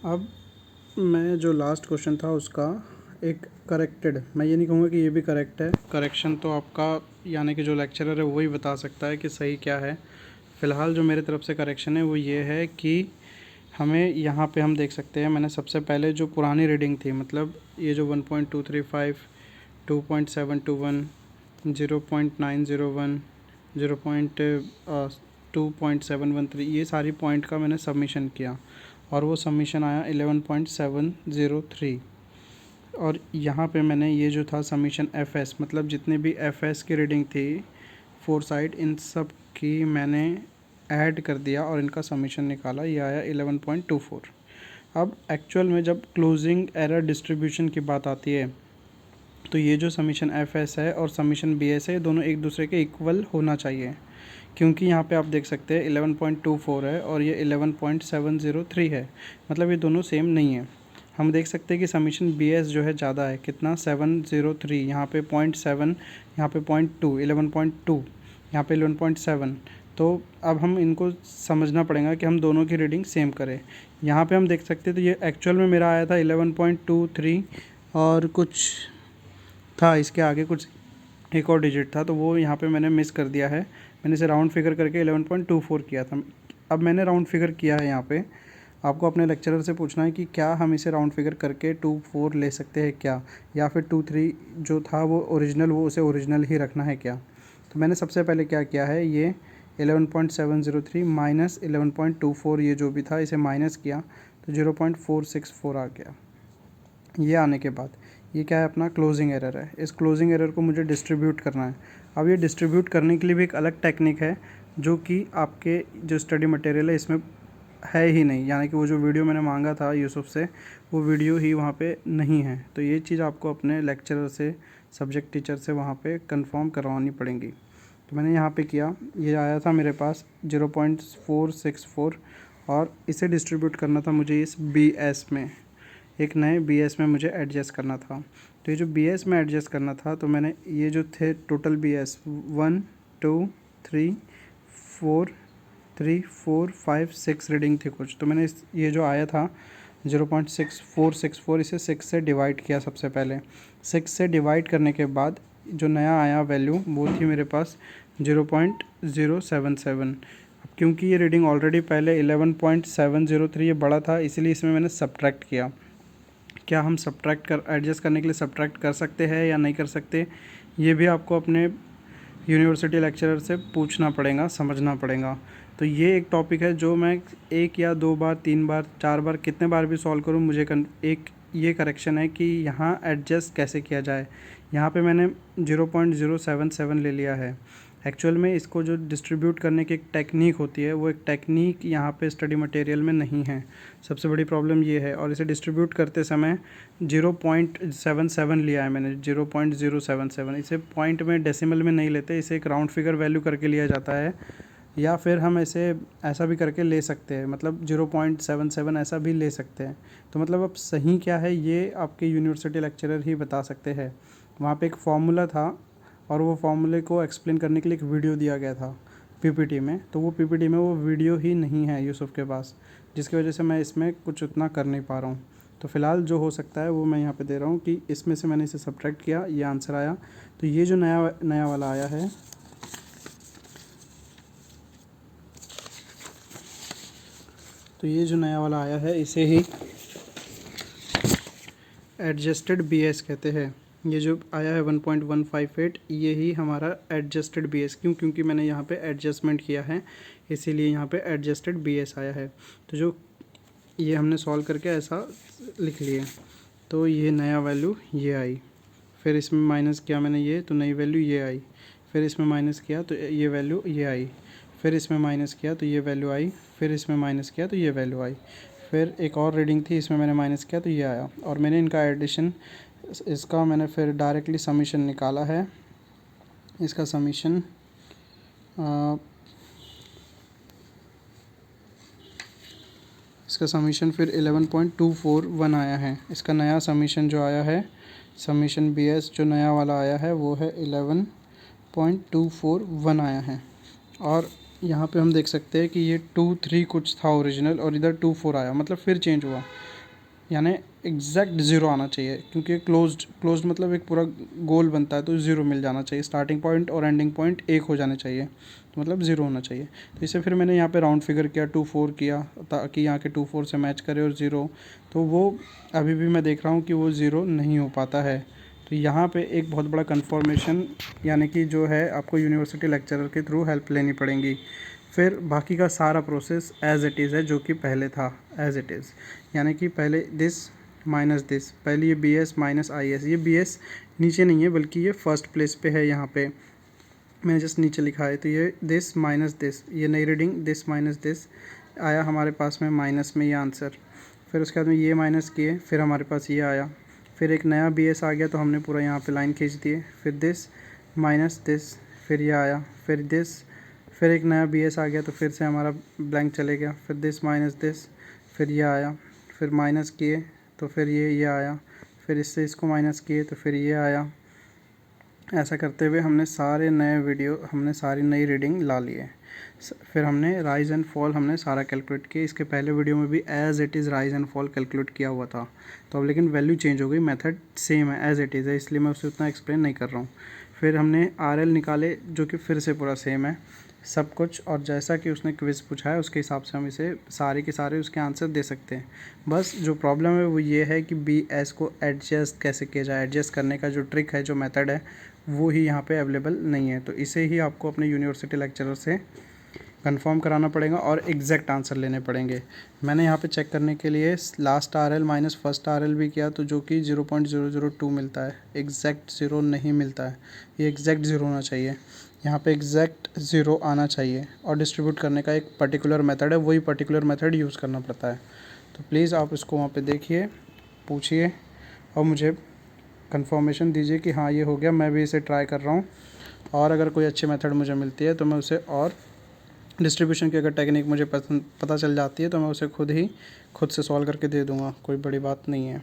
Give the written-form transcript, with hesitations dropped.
अब मैं जो लास्ट क्वेश्चन था उसका एक करेक्टेड, मैं ये नहीं कहूँगा कि ये भी करेक्ट है, करेक्शन तो आपका यानी कि जो लेक्चरर है वही बता सकता है कि सही क्या है। फ़िलहाल जो मेरे तरफ से करेक्शन है वो ये है कि हमें यहाँ पे हम देख सकते हैं, मैंने सबसे पहले जो पुरानी रीडिंग थी, मतलब ये जो 1.235, 2.721, 0.901, 0.2.713, ये सारी पॉइंट का मैंने सबमिशन किया और वो सबमिशन आया 11.703। और यहाँ पे मैंने ये जो था सबमिशन एफएस, मतलब जितने भी एफएस की रीडिंग थी 4 साइड, इन सब की मैंने ऐड कर दिया और इनका सबमिशन निकाला, ये आया 11.24। अब एक्चुअल में जब क्लोजिंग एरर डिस्ट्रीब्यूशन की बात आती है तो ये जो सबमिशन एफएस है और सबमिशन बीएस है, ये दोनों एक दूसरे के इक्वल होना चाहिए, क्योंकि यहाँ पे आप देख सकते हैं 11.24 है और ये 11.703 है, मतलब ये दोनों सेम नहीं है। हम देख सकते हैं कि सबमिशन बीएस जो है ज़्यादा है, कितना 703, यहाँ पे 0.7, यहाँ पे 0.2, 11.2, यहाँ पे 11.7। तो अब हम इनको समझना पड़ेगा कि हम दोनों की रीडिंग सेम करें। यहाँ पे हम देख सकते हैं तो ये एक्चुअल में मेरा आया था 11.23 और कुछ था, इसके आगे कुछ एक और डिजिट था, तो वो यहाँ पे मैंने मिस कर दिया है। मैंने इसे राउंड फिगर करके 11.24 किया था। अब मैंने राउंड फिगर किया है यहाँ पे, आपको अपने लेक्चरर से पूछना है कि क्या हम इसे राउंड फिगर करके 24 ले सकते हैं क्या, या फिर 23 जो था वो ओरिजिनल, वो उसे ओरिजिनल ही रखना है क्या। तो मैंने सबसे पहले क्या किया है, ये 11.703 माइनस 11.24 ये जो भी था इसे माइनस किया तो 0.464 आ गया। ये आने के बाद ये क्या है, अपना क्लोजिंग एरर है। इस क्लोजिंग एरर को मुझे डिस्ट्रीब्यूट करना है। अब ये डिस्ट्रीब्यूट करने के लिए भी एक अलग टेक्निक है जो कि आपके जो स्टडी मटेरियल है इसमें है ही नहीं, यानी कि वो जो वीडियो मैंने मांगा था यूसुफ से, वो वीडियो ही वहाँ पे नहीं है। तो ये चीज़ आपको अपने लेक्चरर से, सब्जेक्ट टीचर से वहाँ पे कंफर्म करवानी पड़ेगी। तो मैंने यहाँ पे किया, ये आया था मेरे पास 0.464 और इसे डिस्ट्रीब्यूट करना था मुझे इस BS में, एक नए BS में मुझे एडजस्ट करना था। तो ये जो BS में एडजस्ट करना था, तो मैंने ये जो थे टोटल BS 1 2 3 4 3 4 5 6 रीडिंग थी कुछ, तो मैंने ये जो आया था 0.6464 इसे 6 से डिवाइड किया। सबसे पहले 6 से डिवाइड करने के बाद जो नया आया वैल्यू वो थी मेरे पास 0.077। अब क्योंकि ये रीडिंग ऑलरेडी पहले 11.703 ये बड़ा था, इसलिए इसमें मैंने सब्ट्रैक्ट किया। क्या हम सब्ट्रैक्ट कर एडजस्ट करने के लिए सब्ट्रैक्ट कर सकते हैं या नहीं कर सकते, ये भी आपको अपने यूनिवर्सिटी लेक्चरर से पूछना पड़ेगा, समझना पड़ेगा। तो ये एक टॉपिक है जो मैं 1 या 2 बार 3 बार 4 बार कितने बार भी सॉल्व करूँ, मुझे एक ये करेक्शन है कि यहाँ एडजस्ट कैसे किया जाए। यहाँ पे मैंने 0.077 ले लिया है। एक्चुअल में इसको जो डिस्ट्रीब्यूट करने की एक टेक्निक होती है, वो एक टेक्निक यहाँ पे स्टडी मटेरियल में नहीं है। सबसे बड़ी प्रॉब्लम ये है। और इसे डिस्ट्रीब्यूट करते समय 0.77 लिया है मैंने, 0.077। इसे पॉइंट में, डेसिमल में नहीं लेते, इसे एक राउंड फिगर वैल्यू करके लिया जाता है, या फिर हम इसे ऐसा भी करके ले सकते हैं, मतलब 0.77 ऐसा भी ले सकते हैं। तो मतलब अब सही क्या है ये आपके यूनिवर्सिटी लेक्चरर ही बता सकते हैं। वहाँ पे एक फार्मूला था और वो फार्मूले को एक्सप्लेन करने के लिए एक वीडियो दिया गया था PPT में, तो वो PPT में वो वीडियो ही नहीं है यूसुफ के पास, जिसकी वजह से मैं इसमें कुछ उतना कर नहीं पा रहा हूँ। तो फ़िलहाल जो हो सकता है वो मैं यहाँ पे दे रहा हूँ कि इसमें से मैंने इसे सब्ट्रैक्ट किया, ये आंसर आया। तो ये जो नया वाला आया है, तो ये जो नया वाला आया है इसे ही एडजस्टेड BS कहते हैं। ये जो आया है 1.158, ये ही हमारा एडजस्टेड BS, क्योंकि मैंने यहाँ पे एडजस्टमेंट किया है, इसीलिए यहाँ पे एडजस्टेड BS आया है। तो जो ये हमने सॉल्व करके ऐसा लिख लिए, तो ये नया वैल्यू ये आई, फिर इसमें माइनस किया मैंने ये, तो नई वैल्यू ये आई, फिर इसमें माइनस किया तो ये वैल्यू ये आई, फिर इसमें माइनस किया तो ये वैल्यू आई, फिर इसमें माइनस किया तो ये वैल्यू आई, फिर एक और रीडिंग थी इसमें मैंने माइनस किया तो ये आया, और मैंने इनका एडिशन, इसका मैंने फिर डायरेक्टली समीशन निकाला है। इसका समीशन फिर 11.241 आया है। इसका नया समीशन जो आया है, समीशन BS जो नया वाला आया है वो है 11.241 आया है। और यहाँ पे हम देख सकते हैं कि ये 2 3 कुछ था ओरिजिनल और इधर 2 4 आया, मतलब फिर चेंज हुआ, यानी एग्जैक्ट ज़ीरो आना चाहिए, क्योंकि क्लोज्ड मतलब एक पूरा गोल बनता है, तो ज़ीरो मिल जाना चाहिए। स्टार्टिंग पॉइंट और एंडिंग पॉइंट एक हो जाने चाहिए, तो मतलब ज़ीरो होना चाहिए। तो इसे फिर मैंने यहाँ पे राउंड फिगर किया, 2 4 किया, ताकि यहाँ के 2 4 से मैच करे और ज़ीरो, तो वो अभी भी मैं देख रहा हूँ कि वो ज़ीरो नहीं हो पाता है। तो यहाँ पे एक बहुत बड़ा कन्फर्मेशन, यानी कि जो है आपको यूनिवर्सिटी लेक्चरर के थ्रू हेल्प लेनी पड़ेगी। फिर बाकी का सारा प्रोसेस एज़ इट इज़ है, जो कि पहले था एज़ इट इज़, यानी कि पहले दिस माइनस दिस, पहले ये B S minus I S, ये बी एस नीचे नहीं है बल्कि ये फर्स्ट प्लेस पे है, यहाँ पे मैंने जस्ट नीचे लिखा है। तो ये दिस माइनस दिस, ये नई रीडिंग दिस माइनस दिस आया हमारे पास में माइनस में ये आंसर। फिर उसके बाद में ये माइनस किए, फिर हमारे पास ये आया, फिर एक नया बी एस आ गया, तो हमने पूरा यहाँ पे लाइन खींच दिए। फिर दिस माइनस दिस, फिर ये आया, फिर दिस, फिर एक नया बी एस आ गया, तो फिर से हमारा ब्लैंक चले गया। फिर दिस माइनस दिस, फिर ये आया, फिर माइनस किए तो फिर ये आया, फिर इससे इसको माइनस किए तो फिर ये आया। ऐसा करते हुए हमने सारी नई रीडिंग ला लिए। फिर हमने राइज़ एंड फॉल हमने सारा कैलकुलेट किया। इसके पहले वीडियो में भी as it is rise and fall calculate किया हुआ था, तो अब लेकिन वैल्यू चेंज हो गई, मेथड सेम है, एज़ इट इज़ है, इसलिए मैं उसे उतना एक्सप्लेन नहीं कर रहा हूँ। फिर हमने आर एल निकाले, जो कि फिर से पूरा सेम है सब कुछ, और जैसा कि उसने क्विज़ पूछा है उसके हिसाब से हम इसे सारे के सारे उसके आंसर दे सकते हैं। बस जो प्रॉब्लम है वो ये है कि बी एस को एडजस्ट कैसे किया जाए, एडजस्ट करने का जो ट्रिक है, जो मेथड है, वो ही यहाँ पे अवेलेबल नहीं है। तो इसे ही आपको अपने यूनिवर्सिटी लेक्चरर से कंफर्म कराना पड़ेगा और एग्जैक्ट आंसर लेने पड़ेंगे। मैंने यहाँ पे चेक करने के लिए last R L minus first R L भी किया, तो जो कि 0.002 मिलता है, एग्जैक्ट ज़ीरो नहीं मिलता है, ये एग्जैक्ट ज़ीरो होना चाहिए। यहाँ पे एग्जैक्ट ज़ीरो आना चाहिए, और डिस्ट्रीब्यूट करने का एक पर्टिकुलर मेथड है, वही पर्टिकुलर मेथड यूज़ करना पड़ता है। तो प्लीज़ आप इसको वहाँ पे देखिए, पूछिए और मुझे कंफर्मेशन दीजिए कि हाँ ये हो गया। मैं भी इसे ट्राई कर रहा हूँ, और अगर कोई अच्छी मेथड मुझे मिलती है तो मैं उसे, और डिस्ट्रीब्यूशन की अगर टेक्निक मुझे पता चल जाती है तो मैं उसे खुद से सॉल्व करके दे दूँगा, कोई बड़ी बात नहीं है।